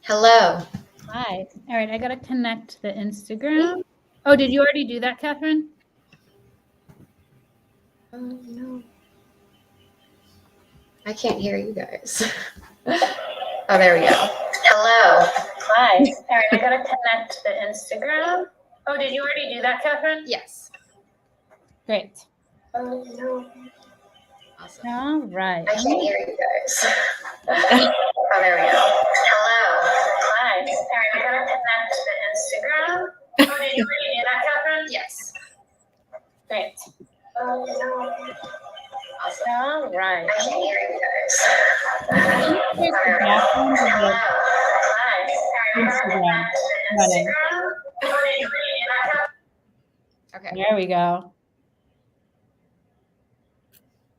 Hello. Hi. All right, I got to connect the Instagram. Oh, did you already do that, Catherine? Oh, no. I can't hear you guys. Oh, there we go. Hello. Hi. All right, I got to connect the Instagram. Oh, did you already do that, Catherine? Yes. Great. Oh, no. Awesome. All right. I can't hear you guys. Oh, there we go. Hello. Hi. All right, I got to connect the Instagram. Oh, did you already do that, Catherine? Yes. Great. Oh, no. Awesome. All right. I can't hear you guys. Here's the background of Hello. the Hi. Instagram running. Okay. There we go.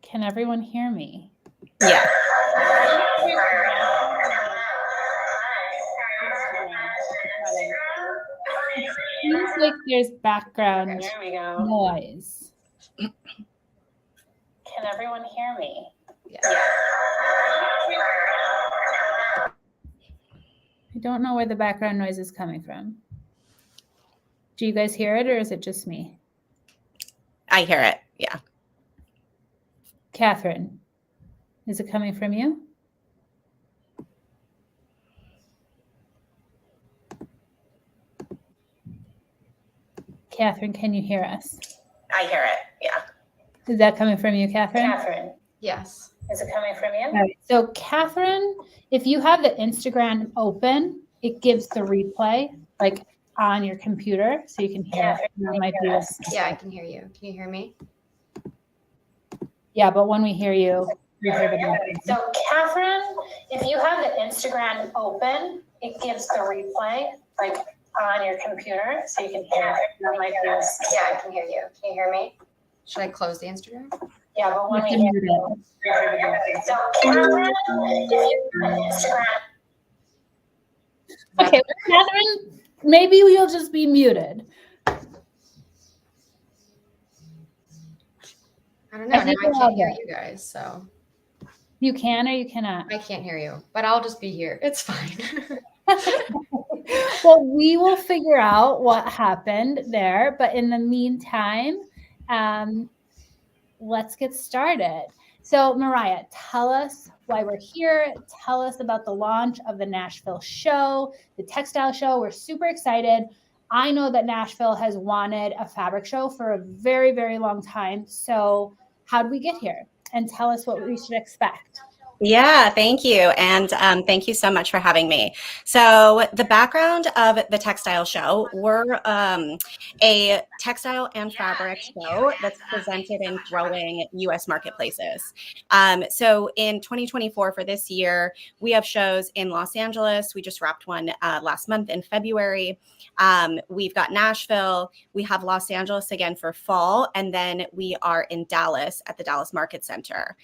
Can everyone hear me? Yeah. Seems like there's background There we go. Noise. Can everyone hear me? Yeah. I don't know where the background noise is coming from. Do you guys hear it, or is it just me? I hear it. Yeah. Catherine, is it coming from you? Catherine, can you hear us? I hear it. Yeah. Is that coming from you, Catherine? Catherine. Yes. Is it coming from you? Right. So Catherine, if you have the Instagram open, it gives the replay like on your computer, so you can hear it. That might be Yeah, I can hear you. Can you hear me? Yeah, but when we hear you, we hear the background. So Catherine, if you have the Instagram open, it gives the replay like on your computer, so you can hear it. That might be Yeah, I can hear you. Can you hear me? Should I close the Instagram? yeah, but when we You hear can you, we hear the background. So Catherine, if you have the Instagram. Okay, well, Catherine, maybe you'll just be muted. I don't know. Now I can't hear you guys, so You can or you cannot? I can't hear you. But I'll just be here. It's fine. Well, we will figure out what happened there. But in the meantime, let's get started. So, Mariah, tell us why we're here. Tell us about the launch of the Nashville show, the Textile Show. We're super excited. I know that Nashville has wanted a fabric show for a very, very long time. So, how did we get here? And tell us what we should expect. Yeah, thank you. And thank you so much for having me. So the background of the Textile Show, we're a textile and fabric show that's presented in growing U.S. marketplaces. So in 2024 for this year, we have shows in Los Angeles. We just wrapped one last month in February. We've got Nashville. We have Los Angeles again for fall. And then we are in Dallas at the Dallas Market Center.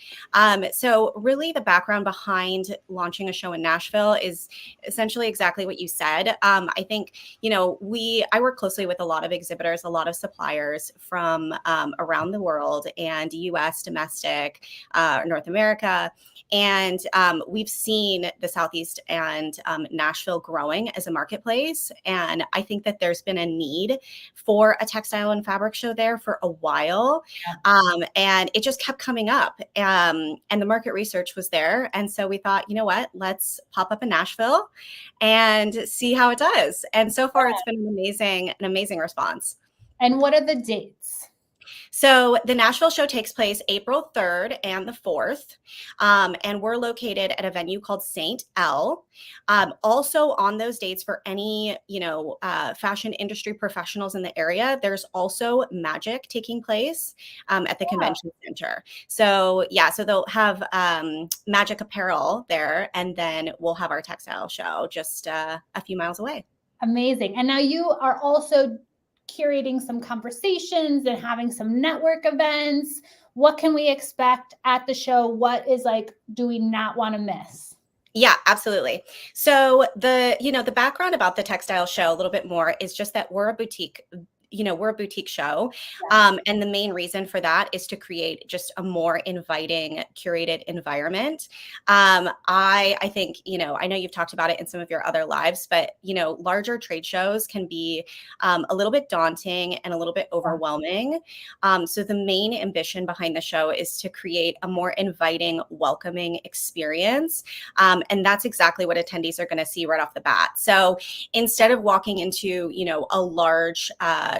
So really the background behind launching a show in Nashville is essentially exactly what you said. I think, I work closely with a lot of exhibitors, a lot of suppliers from around the world and US, domestic, North America. And we've seen the Southeast and Nashville growing as a marketplace. And I think that there's been a need for a textile and fabric show there for a while. And it just kept coming up. And the market research was there. And so we thought, you know what, let's pop up in Nashville and see how it does. And so far, it's been an amazing response. And what are the dates? So the Nashville show takes place April 3rd and the 4th. And we're located at a venue called St. L. Also on those dates for any, fashion industry professionals in the area, there's also magic taking place at the convention center. So so they'll have magic apparel there, and then we'll have our textile show just a few miles away. Amazing. And now you are also curating some conversations and having some network events. What can we expect at the show? What is do we not want to miss? Yeah, absolutely. So the background about the Textile Show a little bit more is just that we're a boutique we're a boutique show. And the main reason for that is to create just a more inviting, curated environment. I think, I know you've talked about it in some of your other lives, but, larger trade shows can be a little bit daunting and a little bit overwhelming. So the main ambition behind the show is to create a more inviting, welcoming experience. And that's exactly what attendees are going to see right off the bat. So instead of walking into, a large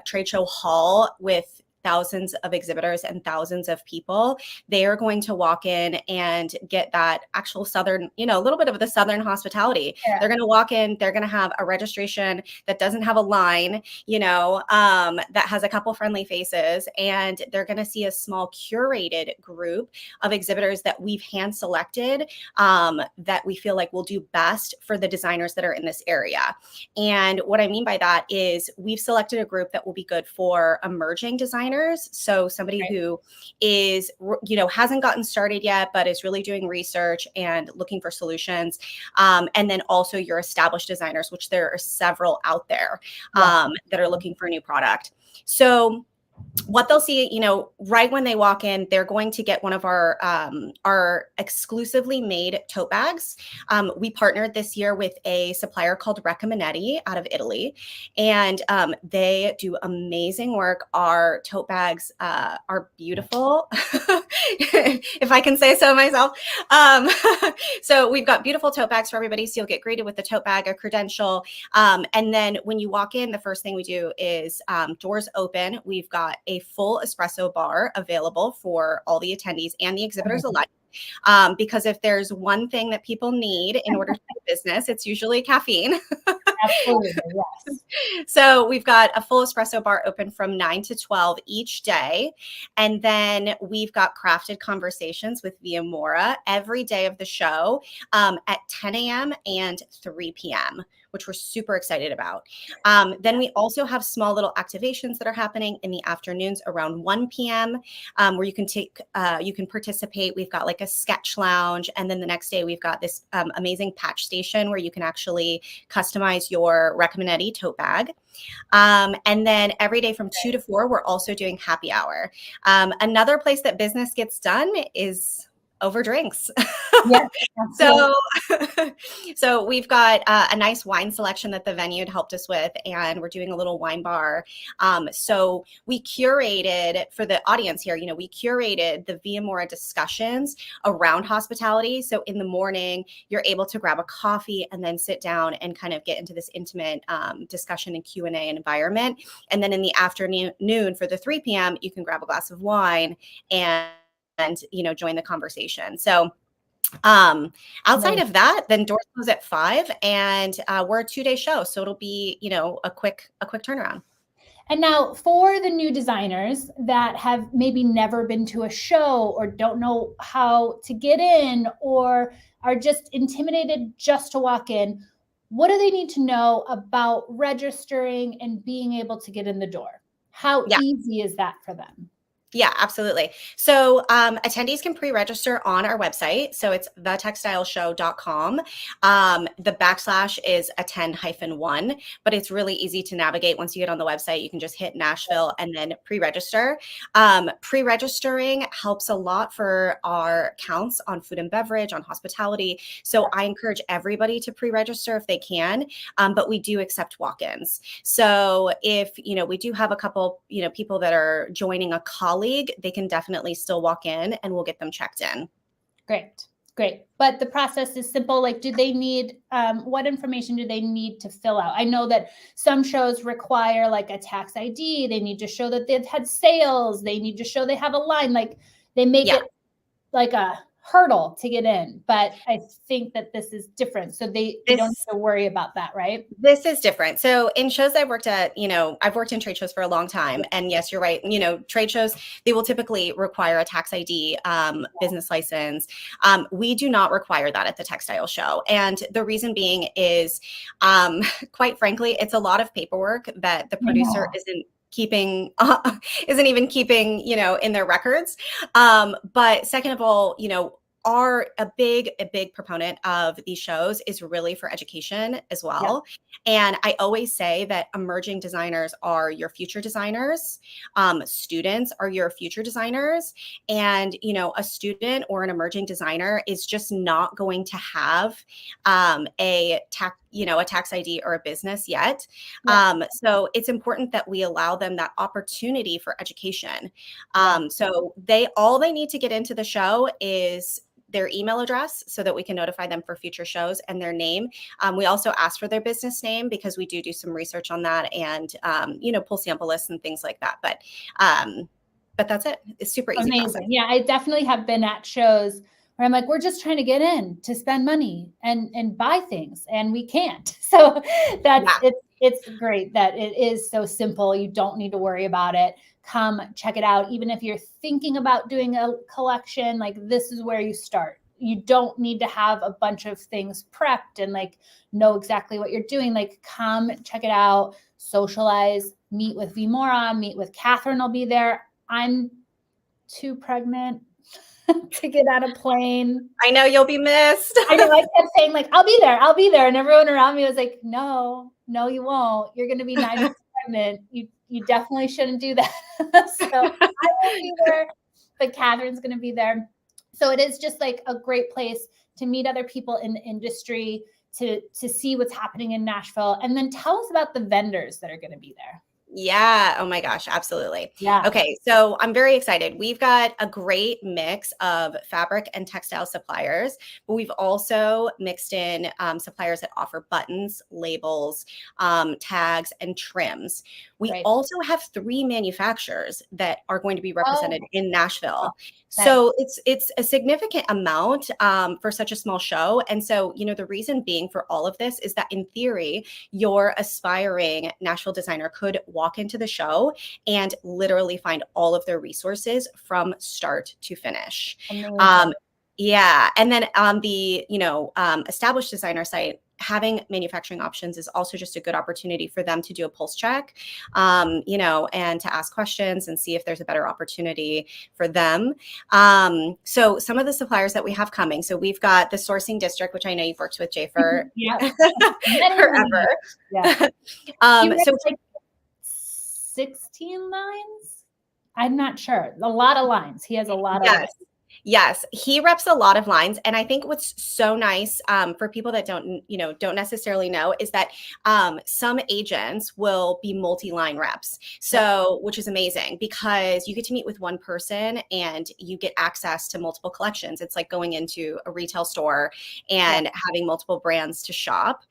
trade show hall with thousands of exhibitors and thousands of people, they are going to walk in and get that actual Southern, a little bit of the Southern hospitality. Yeah. They're going to walk in, they're going to have a registration that doesn't have a line, that has a couple friendly faces, and they're going to see a small curated group of exhibitors that we've hand selected, that we feel like will do best for the designers that are in this area. And what I mean by that is we've selected a group that will be good for emerging designers. So somebody who is, hasn't gotten started yet, but is really doing research and looking for solutions. And then also your established designers, which there are several out there that are looking for a new product. So what they'll see, right when they walk in, they're going to get one of our exclusively made tote bags. We partnered this year with a supplier called Recomminetti out of Italy, and they do amazing work. Our tote bags are beautiful, if I can say so myself. So we've got beautiful tote bags for everybody. So you'll get greeted with the tote bag, a credential. And then when you walk in, the first thing we do is doors open. We've got a full espresso bar available for all the attendees and the exhibitors alike. Because if there's one thing that people need in order to do business, it's usually caffeine. Absolutely, yes. So we've got a full espresso bar open from 9 to 12 each day. And then we've got crafted conversations with V.Mora every day of the show at 10 a.m. and 3 p.m., which we're super excited about. Then we also have small little activations that are happening in the afternoons around 1 p.m. Where you can participate. We've got like a sketch lounge. And then the next day we've got this amazing patch station where you can actually customize your Recomminetti tote bag. And then every day from 2 to 4, we're also doing happy hour. Another place that business gets done is over drinks. Yeah, so we've got a nice wine selection that the venue had helped us with, and we're doing a little wine bar. So we curated for the audience here, we curated the V.Mora discussions around hospitality. So in the morning, you're able to grab a coffee and then sit down and kind of get into this intimate discussion and Q&A and environment. And then in the afternoon for the 3 p.m., you can grab a glass of wine and join the conversation. So outside of that, then doors close at 5, and we're a 2-day show. So it'll be, a quick turnaround. And now for the new designers that have maybe never been to a show or don't know how to get in or are just intimidated just to walk in, what do they need to know about registering and being able to get in the door? How easy is that for them? Yeah, absolutely. So attendees can pre-register on our website. So it's thetextileshow.com. The / is attend-1, but it's really easy to navigate. Once you get on the website, you can just hit Nashville and then pre-register. Pre-registering helps a lot for our counts on food and beverage, on hospitality. So I encourage everybody to pre-register if they can, but we do accept walk-ins. So if, we do have a couple, people that are joining a colleague, they can definitely still walk in and we'll get them checked in. Great. But the process is simple. Like, do they need, what information do they need to fill out? I know that some shows require like a tax ID. They need to show that they've had sales. They need to show they have a line. Like they make it like a hurdle to get in, but I think that this is different. So they don't have to worry about that, right? This is different. So in shows I've worked at, I've worked in trade shows for a long time. And yes, you're right. Trade shows, they will typically require a tax ID, business license. We do not require that at the Textile Show. And the reason being is, quite frankly, it's a lot of paperwork that the producer isn't even keeping, in their records. But second of all, are a big proponent of these shows is really for education as well. And I always say that emerging designers are your future designers. Students are your future designers. And, you know, a student or an emerging designer is just not going to have a tax ID or a business yet. So it's important that we allow them that opportunity for education. So all they need to get into the show is their email address so that we can notify them for future shows, and their name. We also ask for their business name because we do some research on that, and pull sample lists and things like that. But that's it. It's super easy. Amazing. Process. Yeah, I definitely have been at shows where I'm like, we're just trying to get in to spend money and buy things, and we can't. So it's great that it is so simple. You don't need to worry about it. Come check it out. Even if you're thinking about doing a collection, like this is where you start. You don't need to have a bunch of things prepped and like know exactly what you're doing. Like come check it out, socialize, meet with V.Mora, meet with Catherine will be there. I'm too pregnant to get on a plane. I know you'll be missed. I know. I kept saying like, I'll be there. And everyone around me was like, no, you won't. You're going to be 9 months pregnant. You definitely shouldn't do that. So I will be there, but Catherine's going to be there. So it is just like a great place to meet other people in the industry, to see what's happening in Nashville. And then tell us about the vendors that are going to be there. Yeah. Oh my gosh. Absolutely. Yeah. Okay. So I'm very excited. We've got a great mix of fabric and textile suppliers, but we've also mixed in suppliers that offer buttons, labels, tags, and trims. We also have 3 manufacturers that are going to be represented in Nashville. So it's a significant amount for such a small show. And so, the reason being for all of this is that in theory, your aspiring Nashville designer could walk into the show and literally find all of their resources from start to finish. Yeah. And then on the, established designer site, having manufacturing options is also just a good opportunity for them to do a pulse check, and to ask questions and see if there's a better opportunity for them. So some of the suppliers that we have coming, so we've got the sourcing district, which I know you've worked with Jay for forever. Yeah. So like 16 lines? I'm not sure. A lot of lines. He has a lot of lines. Yes, he reps a lot of lines. And I think what's so nice for people that don't necessarily know is that some agents will be multi-line reps. So, which is amazing because you get to meet with one person and you get access to multiple collections. It's like going into a retail store and having multiple brands to shop.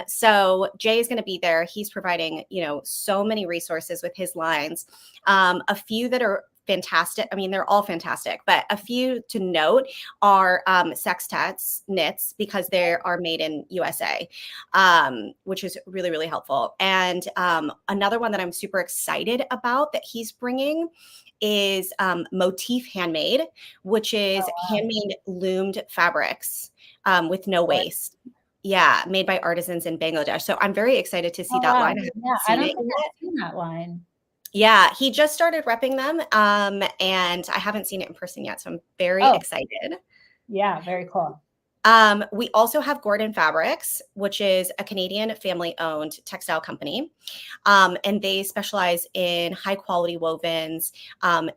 So Jay is going to be there. He's providing, so many resources with his lines. A few that are fantastic. I mean, they're all fantastic, but a few to note are sextets knits because they are made in USA, which is really, really helpful. And another one that I'm super excited about that he's bringing is Motif Handmade, which is handmade loomed fabrics with no waste. Yeah, made by artisans in Bangladesh. So I'm very excited to see that line. I don't think I've seen that line. Yeah, he just started repping them, and I haven't seen it in person yet, so I'm very excited. Yeah, very cool. We also have Gordon Fabrics, which is a Canadian family-owned textile company, and they specialize in high-quality wovens,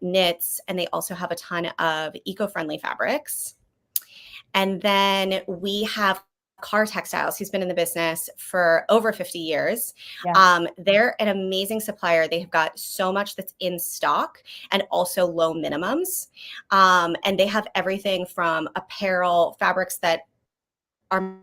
knits, and they also have a ton of eco-friendly fabrics. And then we have Car Textiles, who's been in the business for over 50 years. They're an amazing supplier. They've got so much that's in stock and also low minimums. And they have everything from apparel, fabrics that are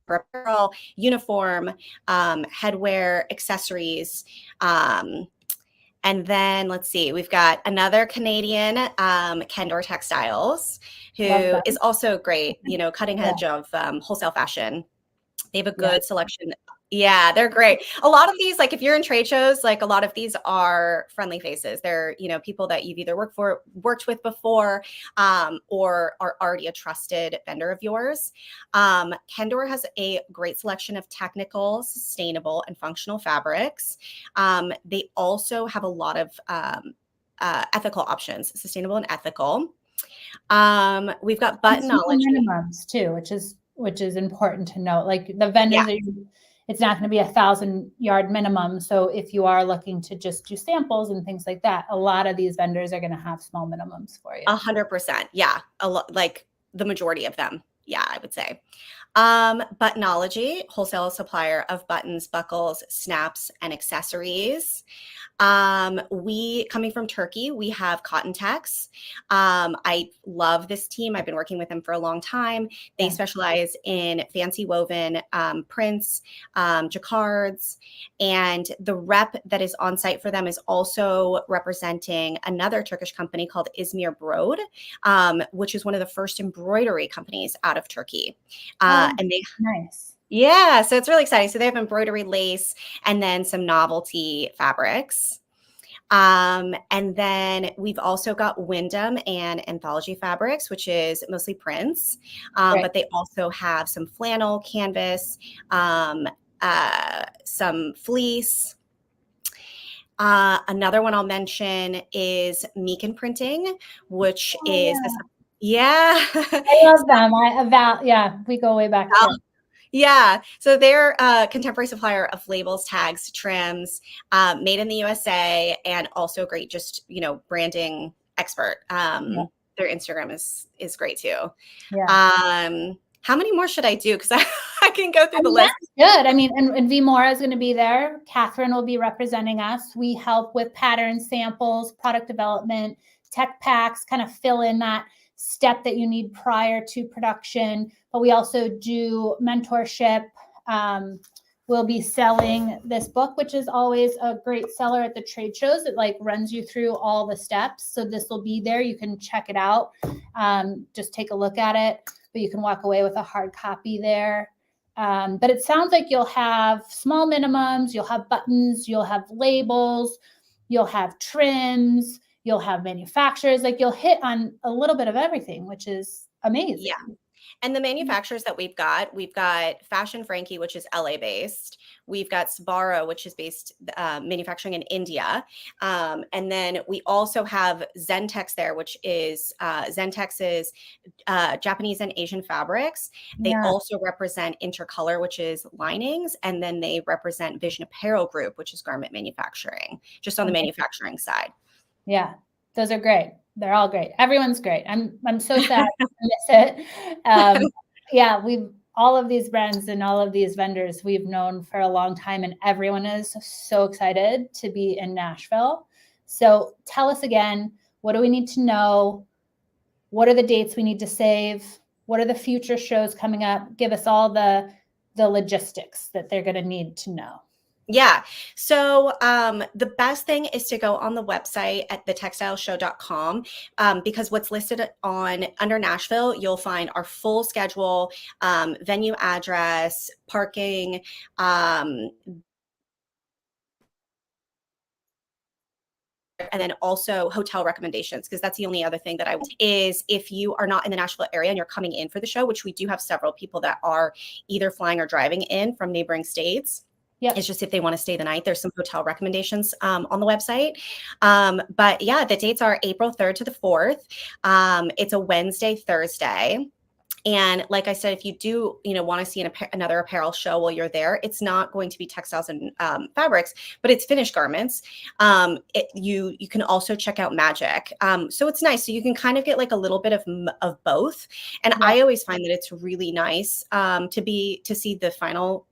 for apparel, uniform, headwear, accessories. And then let's see, we've got another Canadian, Kendor Textiles, who is also great, cutting edge of wholesale fashion. They have a good selection. Yeah, they're great. A lot of these, like if you're in trade shows, like a lot of these are friendly faces. They're, people that you've either worked with before, or are already a trusted vendor of yours. Kendor has a great selection of technical, sustainable, and functional fabrics. They also have a lot of ethical options, sustainable and ethical. We've got And small buttonology. minimums too, which is important to note. Like the vendors, it's not going to be 1,000-yard minimum. So if you are looking to just do samples and things like that, a lot of these vendors are going to have small minimums for you. 100%. Yeah. Like the majority of them. Yeah, I would say. Buttonology, wholesale supplier of buttons, buckles, snaps, and accessories. We, coming from Turkey, we have Cotton Tex. I love this team. I've been working with them for a long time. They specialize in fancy woven prints, jacquards, and the rep that is on site for them is also representing another Turkish company called İzmir Brod, which is one of the first embroidery companies out of Turkey. And they nice. Yeah, so it's really exciting. So they have embroidery, lace, and then some novelty fabrics. And then we've also got Wyndham and Anthology Fabrics, which is mostly prints, but they also have some flannel, canvas, some fleece. Another one I'll mention is Meekin Printing, which is this. Yeah. I love them. We go way back too. Yeah. So they're a contemporary supplier of labels, tags, trims, made in the USA, and also great, just, branding expert. Their Instagram is great too. Yeah. How many more should I do? Because I can go through the list. Good. I mean, and V.Mora is going to be there. Catherine will be representing us. We help with pattern samples, product development, tech packs, kind of fill in that step that you need prior to production. But we also do mentorship. We'll be selling this book, which is always a great seller at the trade shows. It runs you through all the steps. So this will be there. You can check it out. Just take a look at it, but you can walk away with a hard copy there. But it sounds like you'll have small minimums, you'll have buttons, you'll have labels, you'll have trims, you'll have manufacturers. You'll hit on a little bit of everything, which is amazing. Yeah. And the manufacturers that we've got Fashion Frankie, which is LA based. We've got Sbarro, which is based manufacturing in India. And then we also have Zentex there, which is Zentex's Japanese and Asian fabrics. They also represent Intercolor, which is linings. And then they represent Vision Apparel Group, which is garment manufacturing, just on the manufacturing side. Yeah, those are great. They're all great. Everyone's great. I'm so sad to miss it. We've all of these brands and all of these vendors we've known for a long time, and everyone is so excited to be in Nashville. So tell us again, what do we need to know? What are the dates we need to save? What are the future shows coming up? Give us all the logistics that they're going to need to know. Yeah. So the best thing is to go on the website at textileshow.com because what's listed under Nashville, you'll find our full schedule, venue address, parking, and then also hotel recommendations, because that's the only other thing that I would is if you are not in the Nashville area and you're coming in for the show, which we do have several people that are either flying or driving in from neighboring states. It's just if they want to stay the night, there's some hotel recommendations on the website. But yeah, the dates are April 3rd to the 4th. It's a Wednesday, Thursday. And like I said, if you do, want to see another apparel show while you're there, it's not going to be textiles and fabrics, but it's finished garments. You can also check out Magic. So it's nice. So you can kind of get a little bit of both. And I always find that it's really nice to see the final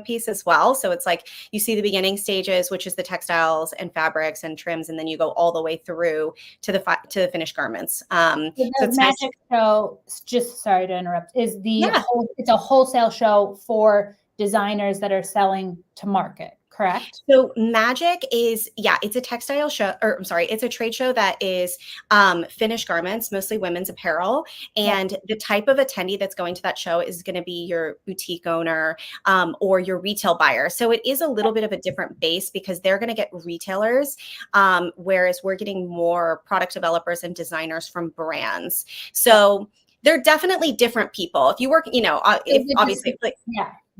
piece as well. So it's you see the beginning stages, which is the textiles and fabrics and trims, and then you go all the way through to the finished garments. So the Magic show, just sorry to interrupt, is it's a wholesale show for designers that are selling to market, correct? So Magic is, it's a textile show, it's a trade show that is finished garments, mostly women's apparel. And the type of attendee that's going to that show is going to be your boutique owner or your retail buyer. So it is a little bit of a different base because they're going to get retailers, whereas we're getting more product developers and designers from brands. So they're definitely different people. If you work, obviously.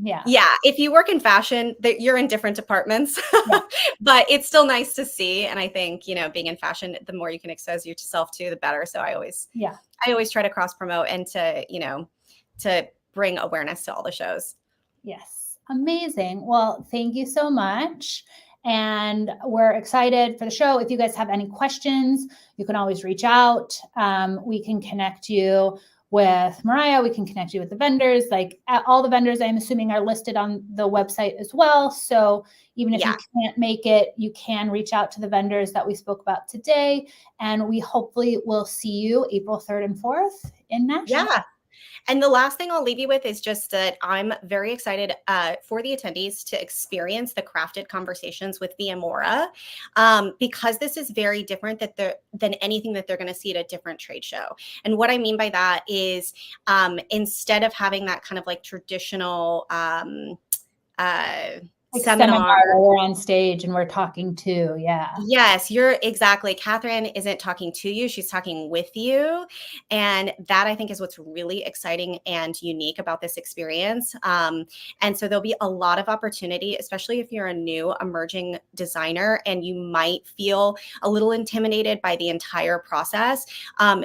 Yeah. Yeah, if you work in fashion, you're in different departments, Yeah. but it's still nice to see. And I think, you know, being in fashion, the more you can expose yourself to, the better. So I always try to cross promote and to, you know, to bring awareness to all the shows. Yes. Amazing. Well, thank you so much. And we're excited for the show. If you guys have any questions, you can always reach out. We can connect you with Mariah. We can connect you with the vendors. Like all the vendors, I'm assuming, are listed on the website as well. So even if you can't make it, you can reach out to the vendors that we spoke about today. And we hopefully will see you April 3rd and 4th in Nashville. Yeah. And the last thing I'll leave you with is just that I'm very excited for the attendees to experience the crafted conversations with V.Mora, because this is very different than anything that they're going to see at a different trade show. And what I mean by that is instead of having that kind of like traditional like seminar where we're on stage and we're talking to, Yes, you're exactly. Catherine isn't talking to you. She's talking with you. And that I think is what's really exciting and unique about this experience. And so there'll be a lot of opportunity, especially if you're a new emerging designer and you might feel a little intimidated by the entire process.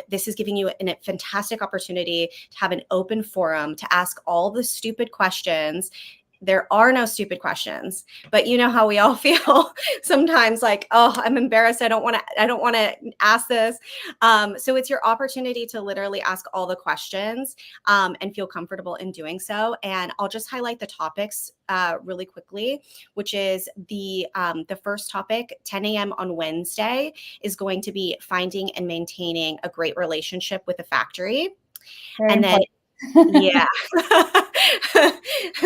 This is giving you a fantastic opportunity to have an open forum to ask all the stupid questions. There are no stupid questions, but you know how we all feel sometimes like, oh, I'm embarrassed. I don't want to ask this. So it's your opportunity to literally ask all the questions and feel comfortable in doing so. And I'll just highlight the topics really quickly, which is the first topic, 10 a.m. on Wednesday, is going to be finding and maintaining a great relationship with the factory. Very and important. then yeah.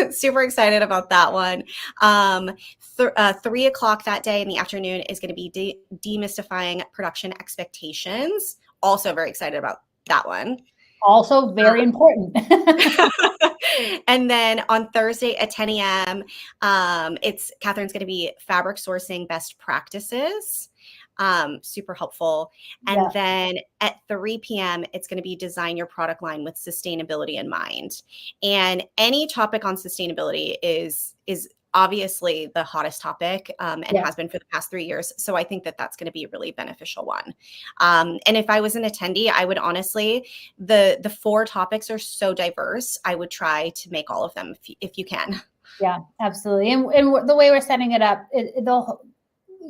Super excited about that one. 3 o'clock that day in the afternoon is going to be demystifying production expectations. Also very excited about that one. Also very important. And then on Thursday at 10 a.m., Catherine's going to be fabric sourcing best practices. Super helpful. And then at 3 p.m., it's going to be design your product line with sustainability in mind. And any topic on sustainability is obviously the hottest topic and has been for the past 3 years. So I think that that's going to be a really beneficial one. And if I was an attendee, I would honestly, the 4 topics are so diverse. I would try to make all of them if you can. Yeah, absolutely. And the way we're setting it up, it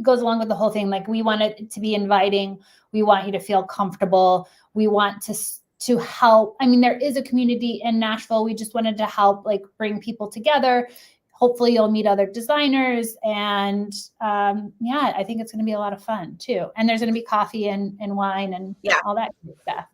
goes along with the whole thing. Like, we want it to be inviting. We want you to feel comfortable. We want to help. I mean, there is a community in Nashville. We just wanted to help, like, bring people together. Hopefully you'll meet other designers. And I think it's going to be a lot of fun too. And there's going to be coffee and wine and all that good stuff.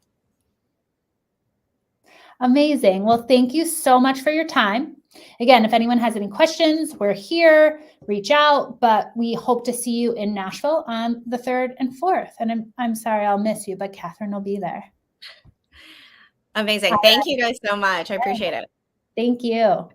Amazing. Well, thank you so much for your time. Again, if anyone has any questions, we're here, reach out, but we hope to see you in Nashville on the 3rd and 4th. And I'm sorry, I'll miss you, but Catherine will be there. Amazing. Thank you guys so much. I appreciate it. Thank you.